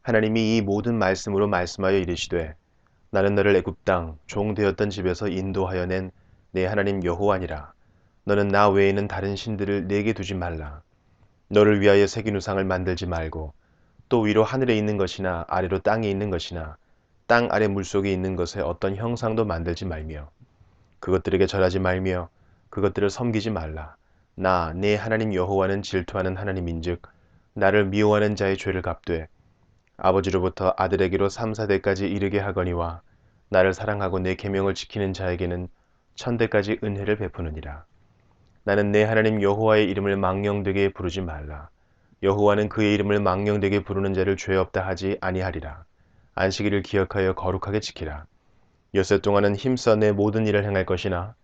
하나님이 이 모든 말씀으로 말씀하여 이르시되 나는 너를 애굽 땅 종 되었던 집에서 인도하여 낸 내 하나님 여호와니라. 너는 나 외에는 다른 신들을 내게 두지 말라. 너를 위하여 새긴 우상을 만들지 말고 또 위로 하늘에 있는 것이나 아래로 땅에 있는 것이나 땅 아래 물속에 있는 것에 어떤 형상도 만들지 말며 그것들에게 절하지 말며 그것들을 섬기지 말라. 나 내 하나님 여호와는 질투하는 하나님인즉 나를 미워하는 자의 죄를 갚되 아버지로부터 아들에게로 3, 4대까지 이르게 하거니와 나를 사랑하고 내 계명을 지키는 자에게는 1000대까지 은혜를 베푸느니라. 나는 내 하나님 여호와의 이름을 망령되게 부르지 말라. 여호와는 그의 이름을 망령되게 부르는 자를 죄 없다 하지 아니하리라. 안식일을 기억하여 거룩하게 지키라. 엿새 동안은 힘써 내 모든 일을 행할 것이나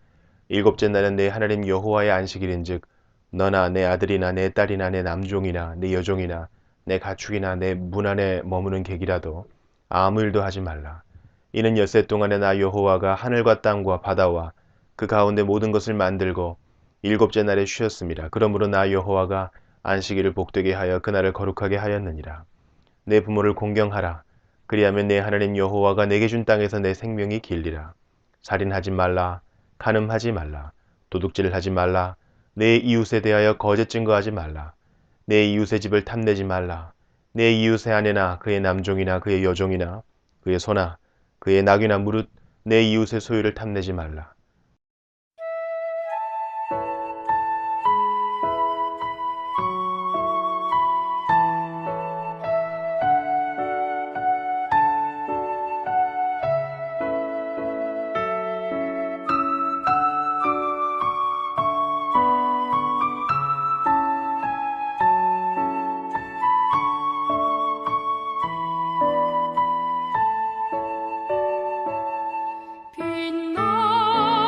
일곱째 날은 내 하나님 여호와의 안식일인즉 너나 내 아들이나 내 딸이나 내 남종이나 내 여종이나 내 가축이나 내 문 안에 머무는 객이라도 아무 일도 하지 말라. 이는 엿새 동안에 나 여호와가 하늘과 땅과 바다와 그 가운데 모든 것을 만들고 일곱째 날에 쉬었습니다. 그러므로 나 여호와가 안식일을 복되게 하여 그날을 거룩하게 하였느니라. 내 부모를 공경하라. 그리하면 내 하나님 여호와가 내게 준 땅에서 내 생명이 길리라. 살인하지 말라. 간음하지 말라. 도둑질하지 말라. 내 이웃에 대하여 거짓 증거하지 말라. 내 이웃의 집을 탐내지 말라. 내 이웃의 아내나 그의 남종이나 그의 여종이나 그의 소나 그의 낙이나 무릇 내 이웃의 소유를 탐내지 말라. 빛나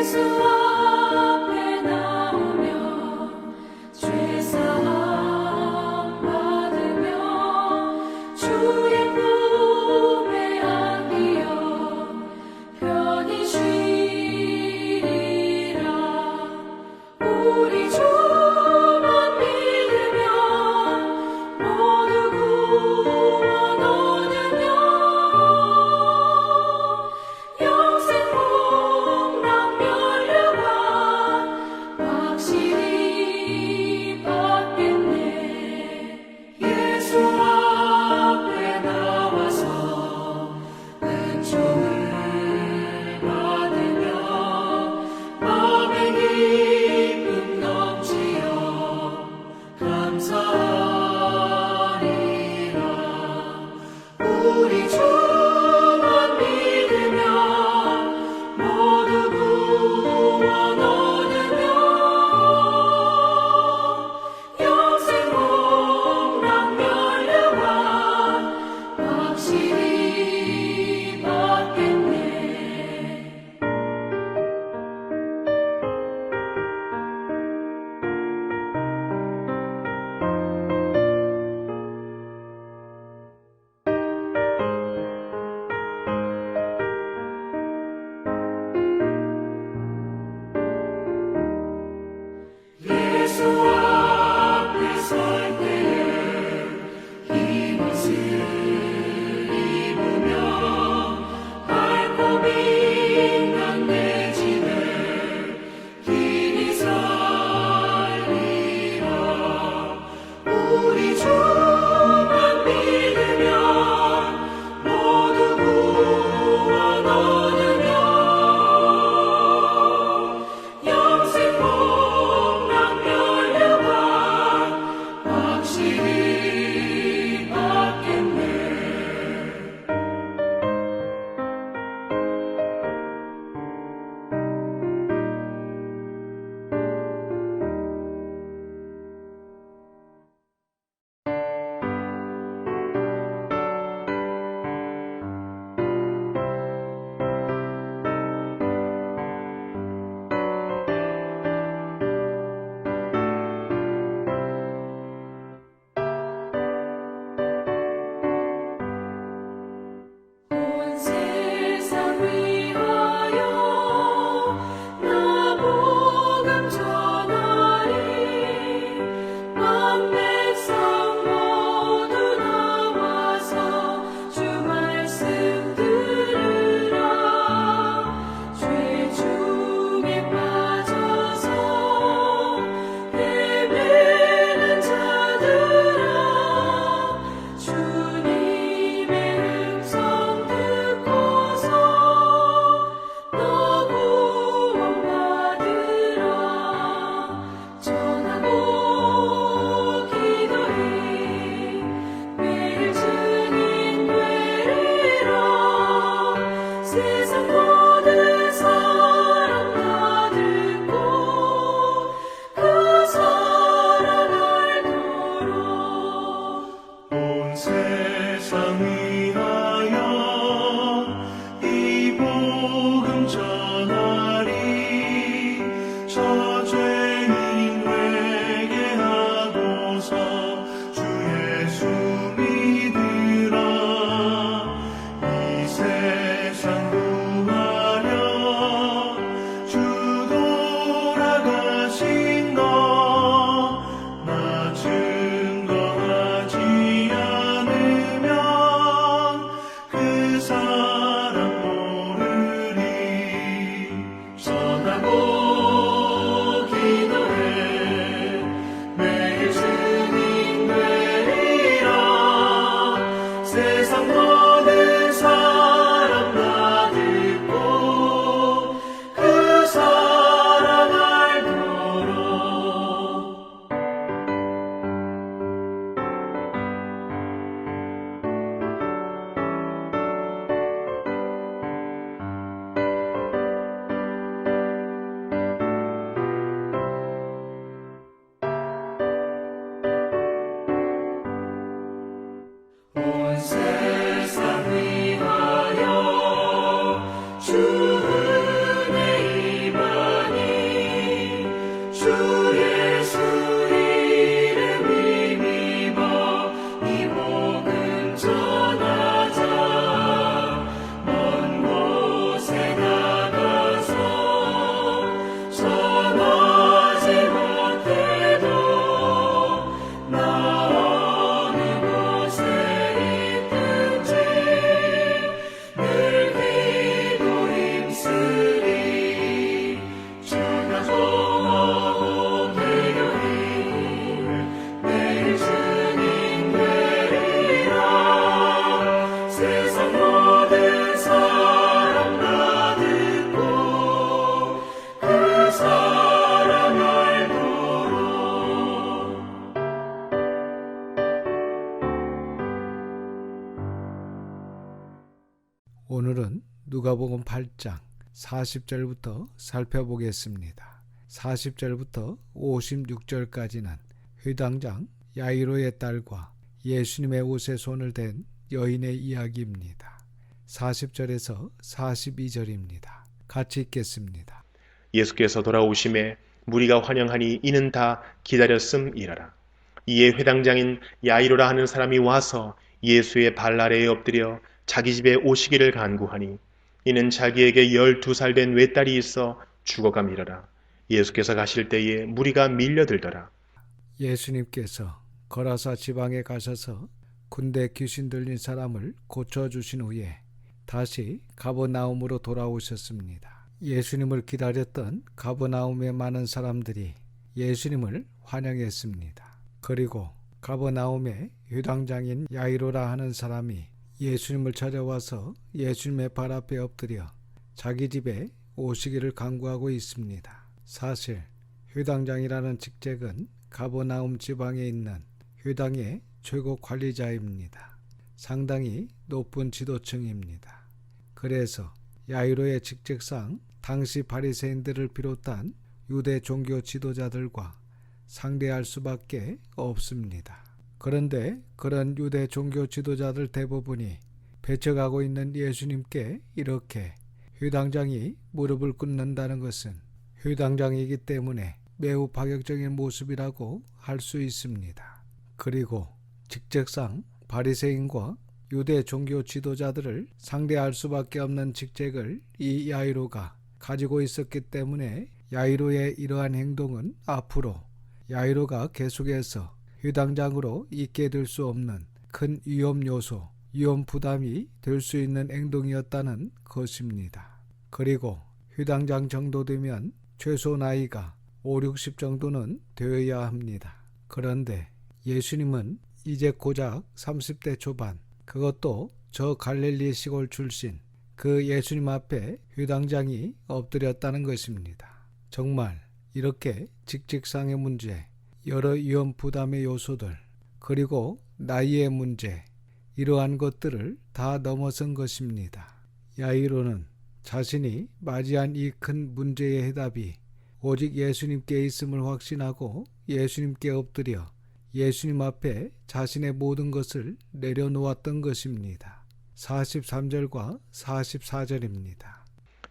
예수 앞에 나오며 죄사함 받으며 주의 품에 안기어 편히 쉬리라. 우리 주만 믿으며 모두 구원 얻으며 영생 풍랑 열려 누가복음 8장 40절부터 살펴보겠습니다. 40절부터 56절까지는 회당장 야이로의 딸과 예수님의 옷에 손을 댄 여인의 이야기입니다. 40절에서 42절입니다. 같이 읽겠습니다. 예수께서 돌아오심에 무리가 환영하니 이는 다 기다렸음이라라. 이에 회당장인 야이로라 하는 사람이 와서 예수의 발 아래에 엎드려 자기 집에 오시기를 간구하니 이는 자기에게 12살 된 외딸이 있어 죽어감이러라. 예수께서 가실 때에 무리가 밀려들더라. 예수님께서 거라사 지방에 가셔서 군대 귀신 들린 사람을 고쳐주신 후에 다시 가버나움으로 돌아오셨습니다. 예수님을 기다렸던 가버나움의 많은 사람들이 예수님을 환영했습니다. 그리고 가버나움의 회당장인 야이로라 하는 사람이 예수님을 찾아와서 예수님의 발 앞에 엎드려 자기 집에 오시기를 간구하고 있습니다. 사실 회당장이라는 직책은 가버나움 지방에 있는 회당의 최고 관리자입니다. 상당히 높은 지도층입니다. 그래서 야이로의 직책상 당시 바리새인들을 비롯한 유대 종교 지도자들과 상대할 수밖에 없습니다. 그런데 그런 유대 종교 지도자들 대부분이 배척하고 있는 예수님께 이렇게 회당장이 무릎을 꿇는다는 것은 회당장이기 때문에 매우 파격적인 모습이라고 할 수 있습니다. 그리고 직책상 바리새인과 유대 종교 지도자들을 상대할 수밖에 없는 직책을 이 야이로가 가지고 있었기 때문에 야이로의 이러한 행동은 앞으로 야이로가 계속해서 회당장으로 있게 될 수 없는 큰 위험 요소, 위험 부담이 될 수 있는 행동이었다는 것입니다. 그리고 회당장 정도 되면 최소 나이가 5, 60 정도는 되어야 합니다. 그런데 예수님은 이제 고작 30대 초반, 그것도 저 갈릴리 시골 출신 그 예수님 앞에 회당장이 엎드렸다는 것입니다. 정말 이렇게 직책상의 문제, 여러 위험 부담의 요소들, 그리고 나이의 문제, 이러한 것들을 다 넘어선 것입니다. 야이로는 자신이 맞이한 이 큰 문제의 해답이 오직 예수님께 있음을 확신하고 예수님께 엎드려 예수님 앞에 자신의 모든 것을 내려놓았던 것입니다. 43절과 44절입니다.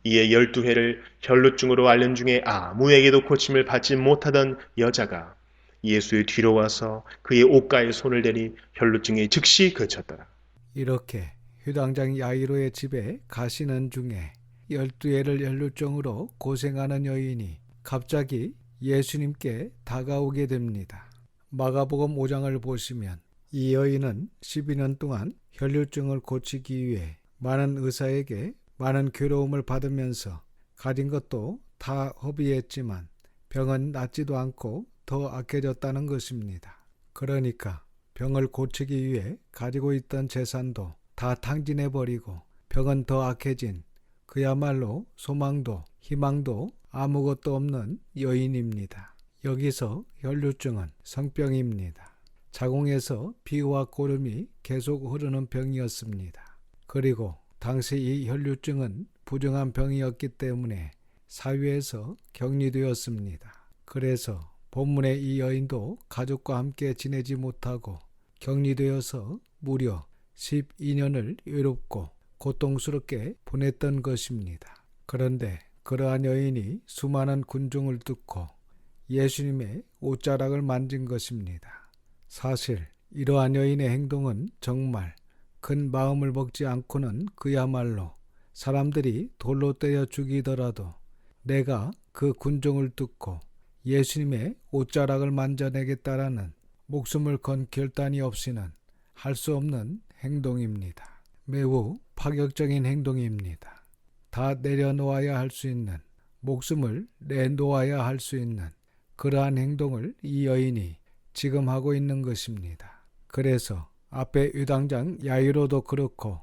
이에 12회를 혈루증으로 앓는 중에 아무에게도 고침을 받지 못하던 여자가 예수의 뒤로 와서 그의 옷가에 손을 대니 혈루증이 즉시 그쳤더라. 이렇게 회당장 야이로의 집에 가시는 중에 12회를 혈루증으로 고생하는 여인이 갑자기 예수님께 다가오게 됩니다. 마가복음 5장을 보시면 이 여인은 12년 동안 혈루증을 고치기 위해 많은 의사에게 많은 괴로움을 받으면서 가진 것도 다 허비했지만 병은 낫지도 않고 더 악해졌다는 것입니다. 그러니까 병을 고치기 위해 가지고 있던 재산도 다 탕진해버리고 병은 더 악해진 그야말로 소망도 희망도 아무것도 없는 여인입니다. 여기서 혈루증은 성병입니다. 자궁에서 피와 고름이 계속 흐르는 병이었습니다. 그리고 당시 이 혈루증은 부정한 병이었기 때문에 사회에서 격리되었습니다. 그래서 본문의 이 여인도 가족과 함께 지내지 못하고 격리되어서 무려 12년을 외롭고 고통스럽게 보냈던 것입니다. 그런데 그러한 여인이 수많은 군중을 뚫고 예수님의 옷자락을 만진 것입니다. 사실 이러한 여인의 행동은 정말 큰 마음을 먹지 않고는 그야말로 사람들이 돌로 때려 죽이더라도 내가 그 군중을 뚫고 예수님의 옷자락을 만져내겠다라는 목숨을 건 결단이 없이는 할 수 없는 행동입니다. 매우 파격적인 행동입니다. 다 내려놓아야 할 수 있는, 목숨을 내놓아야 할 수 있는 그러한 행동을 이 여인이 지금 하고 있는 것입니다. 그래서 앞에 회당장 야이로도 그렇고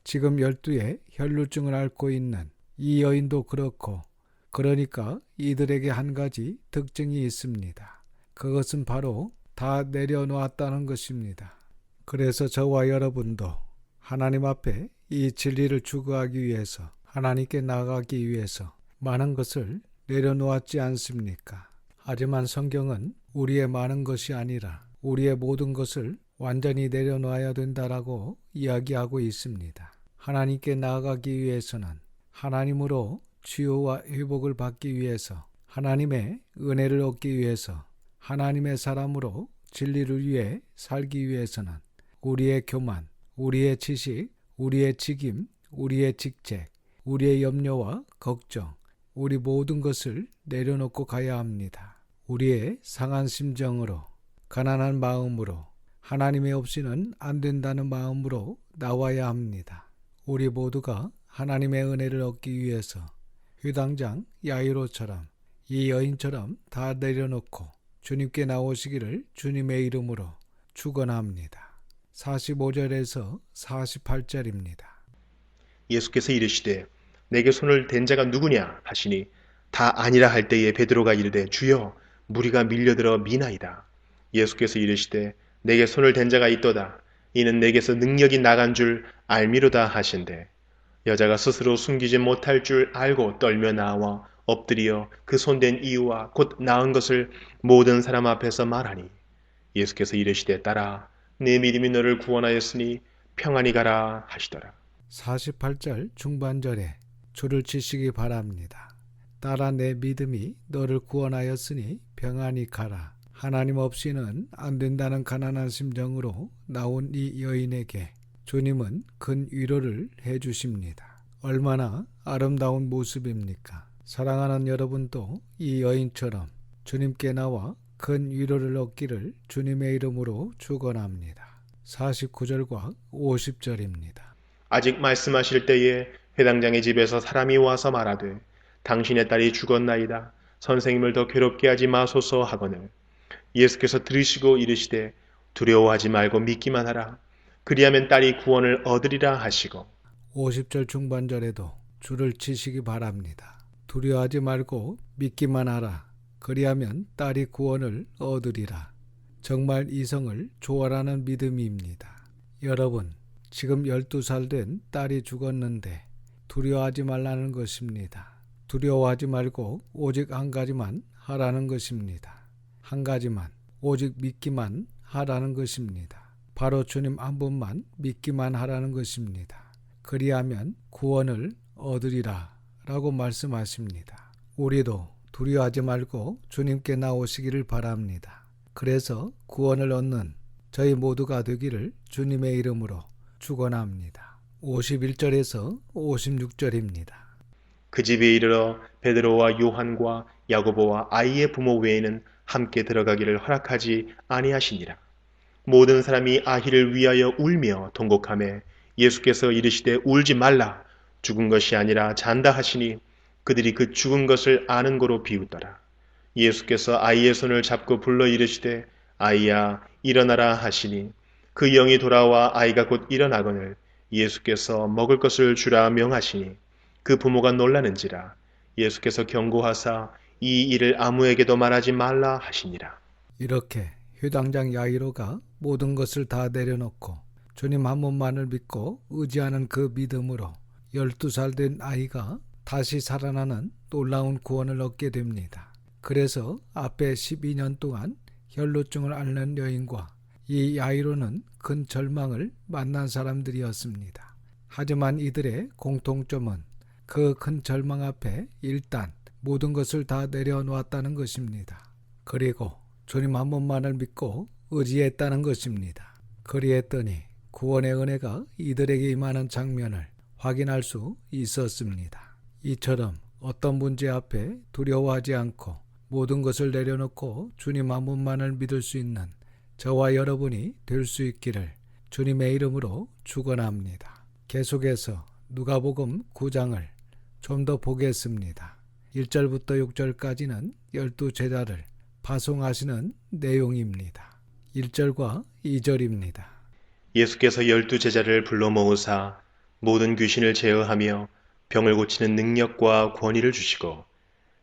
지금 12의 혈루증을 앓고 있는 이 여인도 그렇고, 그러니까 이들에게 한 가지 특징이 있습니다. 그것은 바로 다 내려놓았다는 것입니다. 그래서 저와 여러분도 하나님 앞에 이 진리를 추구하기 위해서 하나님께 나아가기 위해서 많은 것을 내려놓았지 않습니까? 하지만 성경은 우리의 많은 것이 아니라 우리의 모든 것을 완전히 내려놓아야 된다라고 이야기하고 있습니다. 하나님께 나아가기 위해서는 하나님으로 치유와 회복을 받기 위해서, 하나님의 은혜를 얻기 위해서, 하나님의 사람으로 진리를 위해 살기 위해서는 우리의 교만, 우리의 지식, 우리의 직임, 우리의 직책, 우리의 염려와 걱정, 우리 모든 것을 내려놓고 가야 합니다. 우리의 상한 심정으로, 가난한 마음으로, 하나님이 없이는 안 된다는 마음으로 나와야 합니다. 우리 모두가 하나님의 은혜를 얻기 위해서 회당장 야이로처럼, 이 여인처럼 다 내려놓고 주님께 나오시기를 주님의 이름으로 축원합니다. 45절에서 48절입니다. 예수께서 이르시되 내게 손을 댄 자가 누구냐 하시니 다 아니라 할 때에 베드로가 이르되 주여 무리가 밀려들어 미나이다. 예수께서 이르시되 내게 손을 댄 자가 있도다. 이는 내게서 능력이 나간 줄 알미로다 하신대. 여자가 스스로 숨기지 못할 줄 알고 떨며 나와 엎드려 그 손댄 이유와 곧 나은 것을 모든 사람 앞에서 말하니 예수께서 이르시되 딸아 내 믿음이 너를 구원하였으니 평안히 가라 하시더라. 48절 중반절에 줄을 치시기 바랍니다. 딸아 내 믿음이 너를 구원하였으니 평안히 가라. 하나님 없이는 안 된다는 가난한 심정으로 나온 이 여인에게 주님은 큰 위로를 해주십니다. 얼마나 아름다운 모습입니까? 사랑하는 여러분도 이 여인처럼 주님께 나와 큰 위로를 얻기를 주님의 이름으로 축원합니다. 49절과 50절입니다. 아직 말씀하실 때에 회당장의 집에서 사람이 와서 말하되 당신의 딸이 죽었나이다. 선생님을 더 괴롭게 하지 마소서 하거늘 예수께서 들으시고 이르시되 두려워하지 말고 믿기만 하라. 그리하면 딸이 구원을 얻으리라 하시고 50절 중반절에도 줄을 치시기 바랍니다. 두려워하지 말고 믿기만 하라. 그리하면 딸이 구원을 얻으리라. 정말 이성을 초월하는 믿음입니다. 여러분, 지금 12살 된 딸이 죽었는데 두려워하지 말라는 것입니다. 두려워하지 말고 오직 한 가지만 하라는 것입니다. 한 가지만, 오직 믿기만 하라는 것입니다. 바로 주님 한 분만 믿기만 하라는 것입니다. 그리하면 구원을 얻으리라 라고 말씀하십니다. 우리도 두려워하지 말고 주님께 나오시기를 바랍니다. 그래서 구원을 얻는 저희 모두가 되기를 주님의 이름으로 축원합니다. 51절에서 56절입니다. 그 집에 이르러 베드로와 요한과 야고보와 아이의 부모 외에는 함께 들어가기를 허락하지 아니하시니라. 모든 사람이 아이를 위하여 울며 통곡하매 예수께서 이르시되 울지 말라. 죽은 것이 아니라 잔다 하시니 그들이 그 죽은 것을 아는 거로 비웃더라. 예수께서 아이의 손을 잡고 불러 이르시되 아이야 일어나라 하시니 그 영이 돌아와 아이가 곧 일어나거늘 예수께서 먹을 것을 주라 명하시니 그 부모가 놀라는지라. 예수께서 경고하사 이 일을 아무에게도 말하지 말라 하시니라. 이렇게 회당장 야이로가 모든 것을 다 내려놓고 주님 한 분만을 믿고 의지하는 그 믿음으로 12살 된 아이가 다시 살아나는 놀라운 구원을 얻게 됩니다. 그래서 앞에 12년 동안 혈루증을 앓는 여인과 이 야이로는 큰 절망을 만난 사람들이었습니다. 하지만 이들의 공통점은 그 큰 절망 앞에 일단 모든 것을 다 내려놓았다는 것입니다. 그리고 주님 한 분만을 믿고 의지했다는 것입니다. 그리했더니 구원의 은혜가 이들에게 임하는 장면을 확인할 수 있었습니다. 이처럼 어떤 문제 앞에 두려워하지 않고 모든 것을 내려놓고 주님 한 분만을 믿을 수 있는 저와 여러분이 될 수 있기를 주님의 이름으로 축원합니다. 계속해서 누가복음 9장을 좀 더 보겠습니다. 1절부터 6절까지는 12제자를 파송하시는 내용입니다. 1절과 2절입니다. 예수께서 12제자를 불러 모으사 모든 귀신을 제어하며 병을 고치는 능력과 권위를 주시고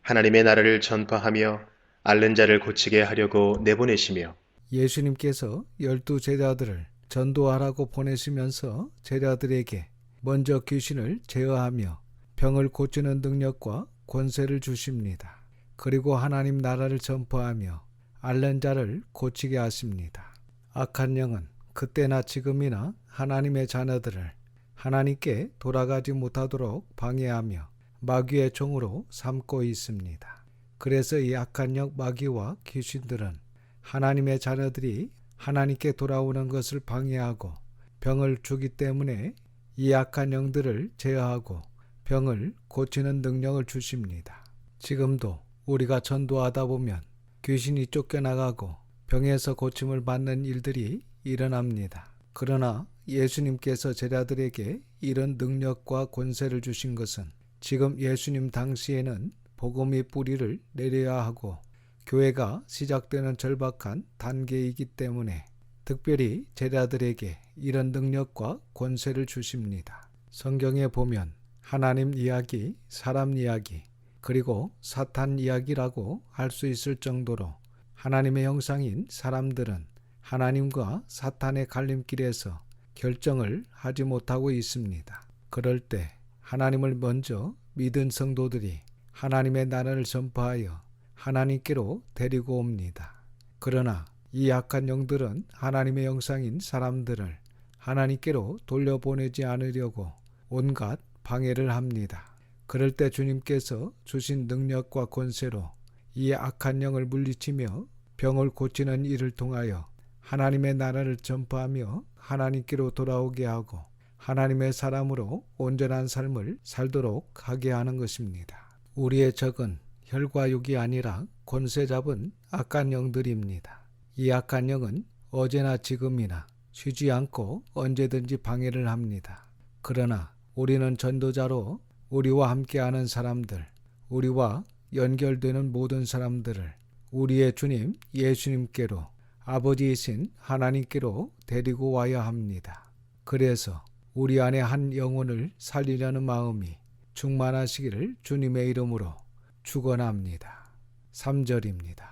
하나님의 나라를 전파하며 앓는 자를 고치게 하려고 내보내시며 예수님께서 12제자들을 전도하라고 보내시면서 제자들에게 먼저 귀신을 제어하며 병을 고치는 능력과 권세를 주십니다. 그리고 하나님 나라를 전파하며 앓는 자를 고치게 하십니다. 악한 영은 그때나 지금이나 하나님의 자녀들을 하나님께 돌아가지 못하도록 방해하며 마귀의 종으로 삼고 있습니다. 그래서 이 악한 영 마귀와 귀신들은 하나님의 자녀들이 하나님께 돌아오는 것을 방해하고 병을 주기 때문에 이 악한 영들을 제어하고 병을 고치는 능력을 주십니다. 지금도 우리가 전도하다 보면 귀신이 쫓겨나가고 병에서 고침을 받는 일들이 일어납니다. 그러나 예수님께서 제자들에게 이런 능력과 권세를 주신 것은 지금 예수님 당시에는 복음의 뿌리를 내려야 하고 교회가 시작되는 절박한 단계이기 때문에 특별히 제자들에게 이런 능력과 권세를 주십니다. 성경에 보면 하나님 이야기, 사람 이야기, 그리고 사탄 이야기라고 할 수 있을 정도로 하나님의 형상인 사람들은 하나님과 사탄의 갈림길에서 결정을 하지 못하고 있습니다. 그럴 때 하나님을 먼저 믿은 성도들이 하나님의 나라를 전파하여 하나님께로 데리고 옵니다. 그러나 이 악한 영들은 하나님의 형상인 사람들을 하나님께로 돌려보내지 않으려고 온갖 방해를 합니다. 그럴 때 주님께서 주신 능력과 권세로 이 악한 영을 물리치며 병을 고치는 일을 통하여 하나님의 나라를 전파하며 하나님께로 돌아오게 하고 하나님의 사람으로 온전한 삶을 살도록 하게 하는 것입니다. 우리의 적은 혈과 육이 아니라 권세 잡은 악한 영들입니다. 이 악한 영은 어제나 지금이나 쉬지 않고 언제든지 방해를 합니다. 그러나 우리는 전도자로 우리와 함께하는 사람들, 우리와 연결되는 모든 사람들을 우리의 주님 예수님께로 아버지이신 하나님께로 데리고 와야 합니다. 그래서 우리 안에 한 영혼을 살리려는 마음이 충만하시기를 주님의 이름으로 축원합니다. 3절입니다.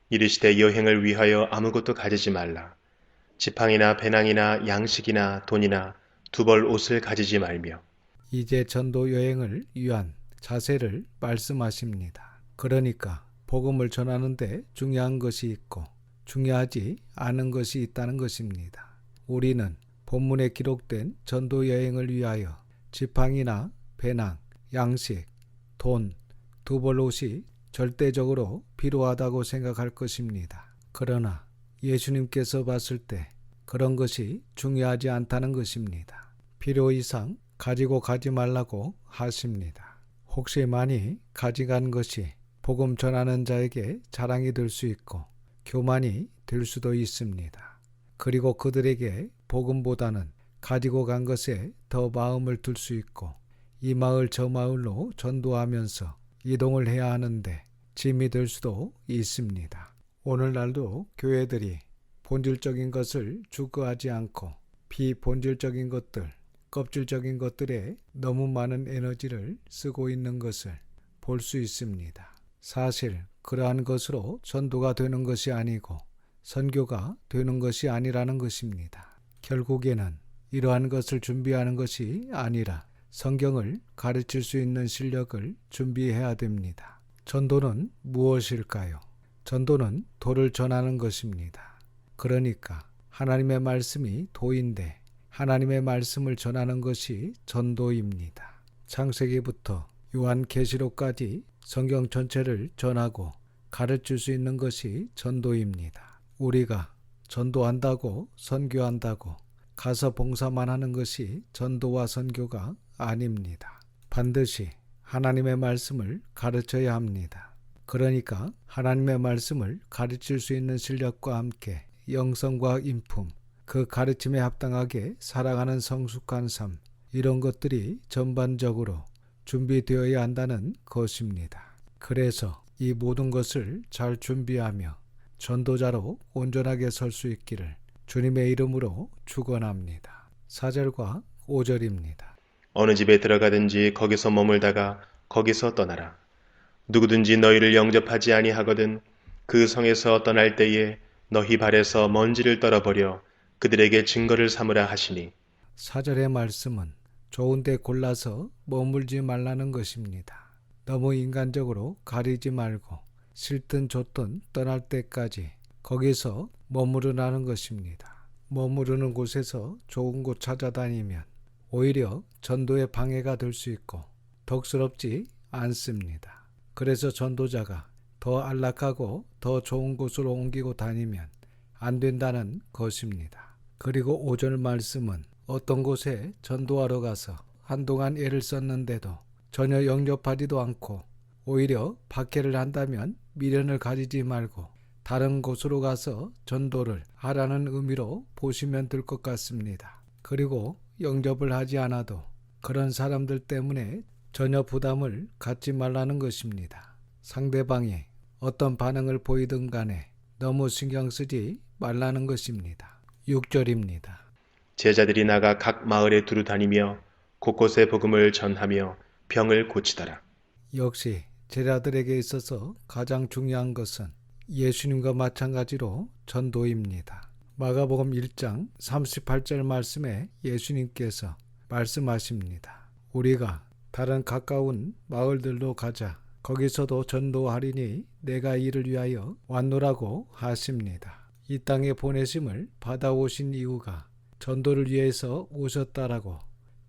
이르시되 여행을 위하여 아무것도 가지지 말라. 지팡이나 배낭이나 양식이나 돈이나 두 벌 옷을 가지지 말며. 이제 전도 여행을 위한 자세를 말씀하십니다. 그러니까 복음을 전하는데 중요한 것이 있고 중요하지 않은 것이 있다는 것입니다. 우리는 본문에 기록된 전도 여행을 위하여 지팡이나 배낭, 양식, 돈, 두 벌 옷이 절대적으로 필요하다고 생각할 것입니다. 그러나 예수님께서 봤을 때 그런 것이 중요하지 않다는 것입니다. 필요 이상 가지고 가지 말라고 하십니다. 혹시 많이 가져간 것이 복음 전하는 자에게 자랑이 될 수 있고 교만이 될 수도 있습니다. 그리고 그들에게 복음보다는 가지고 간 것에 더 마음을 둘 수 있고 이 마을 저 마을로 전도하면서 이동을 해야 하는데 짐이 될 수도 있습니다. 오늘날도 교회들이 본질적인 것을 추구하지 않고 비본질적인 것들, 껍질적인 것들에 너무 많은 에너지를 쓰고 있는 것을 볼 수 있습니다. 사실 그러한 것으로 전도가 되는 것이 아니고 선교가 되는 것이 아니라는 것입니다. 결국에는 이러한 것을 준비하는 것이 아니라 성경을 가르칠 수 있는 실력을 준비해야 됩니다. 전도는 무엇일까요? 전도는 도를 전하는 것입니다. 그러니까 하나님의 말씀이 도인데 하나님의 말씀을 전하는 것이 전도입니다. 창세기부터 요한계시록까지 성경 전체를 전하고 가르칠 수 있는 것이 전도입니다. 우리가 전도한다고 선교한다고 가서 봉사만 하는 것이 전도와 선교가 아닙니다. 반드시 하나님의 말씀을 가르쳐야 합니다. 그러니까 하나님의 말씀을 가르칠 수 있는 실력과 함께 영성과 인품, 그 가르침에 합당하게 살아가는 성숙한 삶, 이런 것들이 전반적으로 준비되어야 한다는 것입니다. 그래서 이 모든 것을 잘 준비하며 전도자로 온전하게 설 수 있기를 주님의 이름으로 축원합니다. 4절과 5절입니다. 어느 집에 들어가든지 거기서 머물다가 거기서 떠나라. 누구든지 너희를 영접하지 아니하거든 그 성에서 떠날 때에 너희 발에서 먼지를 떨어버려 그들에게 증거를 삼으라 하시니. 4절의 말씀은 좋은 데 골라서 머물지 말라는 것입니다. 너무 인간적으로 가리지 말고 싫든 좋든 떠날 때까지 거기서 머무르라는 것입니다. 머무르는 곳에서 좋은 곳 찾아다니면 오히려 전도에 방해가 될 수 있고 덕스럽지 않습니다. 그래서 전도자가 더 안락하고 더 좋은 곳으로 옮기고 다니면 안 된다는 것입니다. 그리고 5절 말씀은 어떤 곳에 전도하러 가서 한동안 애를 썼는데도 전혀 영접하지도 않고 오히려 박해를 한다면 미련을 가지지 말고 다른 곳으로 가서 전도를 하라는 의미로 보시면 될 것 같습니다. 그리고 영접을 하지 않아도 그런 사람들 때문에 전혀 부담을 갖지 말라는 것입니다. 상대방이 어떤 반응을 보이든 간에 너무 신경 쓰지 말라는 것입니다. 6절입니다. 제자들이 나가 각 마을에 두루 다니며 곳곳에 복음을 전하며 병을 고치더라. 역시 제자들에게 있어서 가장 중요한 것은 예수님과 마찬가지로 전도입니다. 마가복음 1장 38절 말씀에 예수님께서 말씀하십니다. 우리가 다른 가까운 마을들로 가자. 거기서도 전도하리니 내가 이를 위하여 왔노라고 하십니다. 이 땅에 보내심을 받아오신 이유가 전도를 위해서 오셨다라고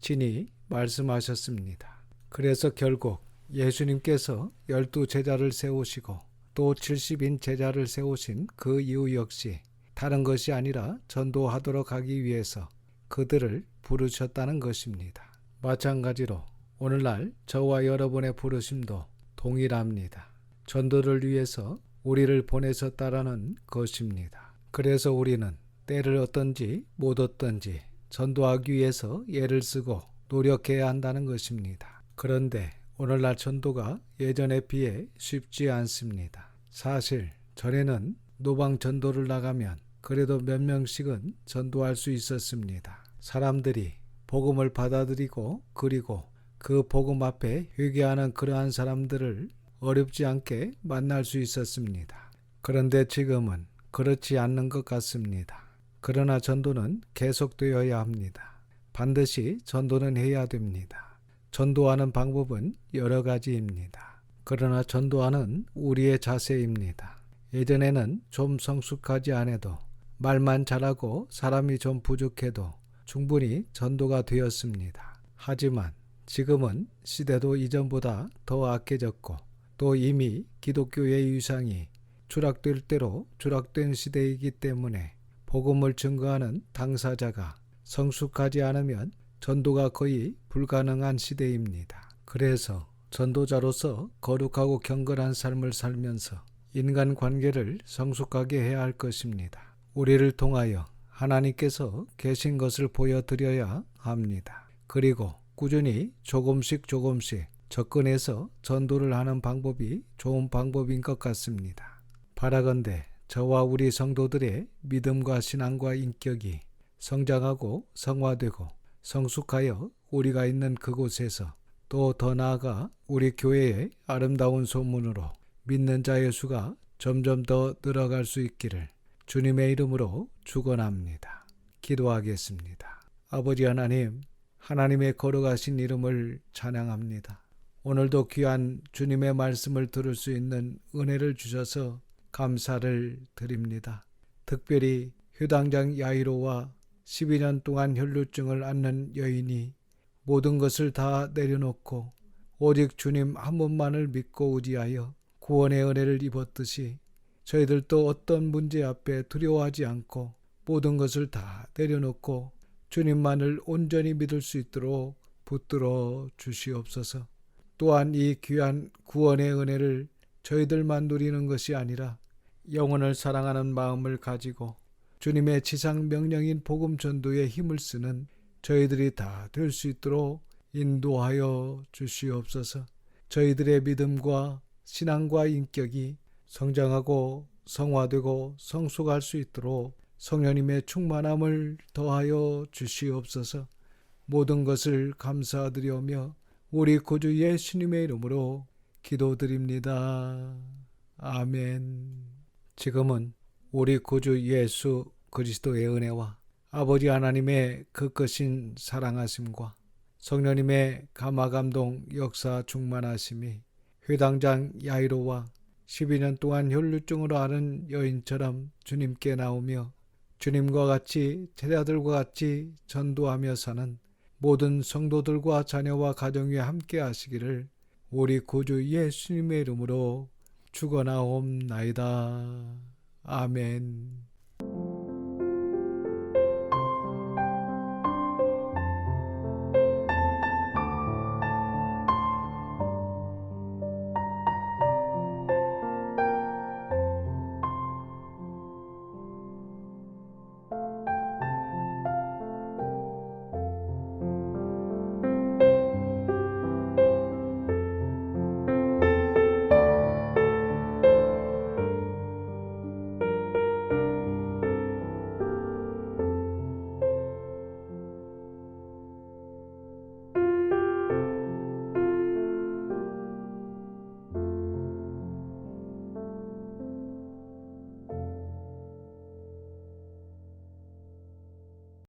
친히 말씀하셨습니다. 그래서 결국 예수님께서 12제자를 세우시고 또 70인 제자를 세우신 그 이유 역시 다른 것이 아니라 전도하도록 하기 위해서 그들을 부르셨다는 것입니다. 마찬가지로 오늘날 저와 여러분의 부르심도 동일합니다. 전도를 위해서 우리를 보내셨다라는 것입니다. 그래서 우리는 때를 얻든지 못 얻든지 전도하기 위해서 애를 쓰고 노력해야 한다는 것입니다. 그런데 오늘날 전도가 예전에 비해 쉽지 않습니다. 사실 전에는 노방 전도를 나가면 그래도 몇 명씩은 전도할 수 있었습니다. 사람들이 복음을 받아들이고 그리고 그 복음 앞에 회개하는 그러한 사람들을 어렵지 않게 만날 수 있었습니다. 그런데 지금은 그렇지 않는 것 같습니다. 그러나 전도는 계속되어야 합니다. 반드시 전도는 해야 됩니다. 전도하는 방법은 여러 가지입니다. 그러나 전도하는 우리의 자세입니다. 예전에는 좀 성숙하지 않아도 말만 잘하고 사람이 좀 부족해도 충분히 전도가 되었습니다. 하지만 지금은 시대도 이전보다 더 악해졌고 또 이미 기독교의 위상이 추락될 대로 추락된 시대이기 때문에 복음을 증거하는 당사자가 성숙하지 않으면 전도가 거의 불가능한 시대입니다. 그래서 전도자로서 거룩하고 경건한 삶을 살면서 인간관계를 성숙하게 해야 할 것입니다. 우리를 통하여 하나님께서 계신 것을 보여드려야 합니다. 그리고 꾸준히 조금씩 접근해서 전도를 하는 방법이 좋은 방법인 것 같습니다. 바라건대 저와 우리 성도들의 믿음과 신앙과 인격이 성장하고 성화되고 성숙하여 우리가 있는 그곳에서 또 더 나아가 우리 교회의 아름다운 소문으로 믿는 자의 수가 점점 더 늘어갈 수 있기를 주님의 이름으로 축원합니다. 기도하겠습니다. 아버지 하나님, 하나님의 거룩하신 이름을 찬양합니다. 오늘도 귀한 주님의 말씀을 들을 수 있는 은혜를 주셔서 감사를 드립니다. 특별히 효당장 야이로와 12년 동안 혈루증을 앓는 여인이 모든 것을 다 내려놓고 오직 주님 한 분만을 믿고 의지하여 구원의 은혜를 입었듯이 저희들도 어떤 문제 앞에 두려워하지 않고 모든 것을 다 내려놓고 주님만을 온전히 믿을 수 있도록 붙들어 주시옵소서. 또한 이 귀한 구원의 은혜를 저희들만 누리는 것이 아니라 영혼을 사랑하는 마음을 가지고 주님의 지상 명령인 복음 전도에 힘을 쓰는 저희들이 다 될 수 있도록 인도하여 주시옵소서. 저희들의 믿음과 신앙과 인격이 성장하고 성화되고 성숙할 수 있도록 성령님의 충만함을 더하여 주시옵소서. 모든 것을 감사드리오며 우리 구주 예수님의 이름으로 기도드립니다. 아멘. 지금은 우리 구주 예수 그리스도의 은혜와 아버지 하나님의 그 크신 사랑하심과 성령님의 감화감동 역사 충만하심이 회당장 야이로와 12년 동안 혈루증으로 앓은 여인처럼 주님께 나오며 주님과 같이 제자들과 같이 전도하며 사는 모든 성도들과 자녀와 가정 위에 함께 하시기를 우리 구주 예수님의 이름으로 축원하옵나이다. 아멘.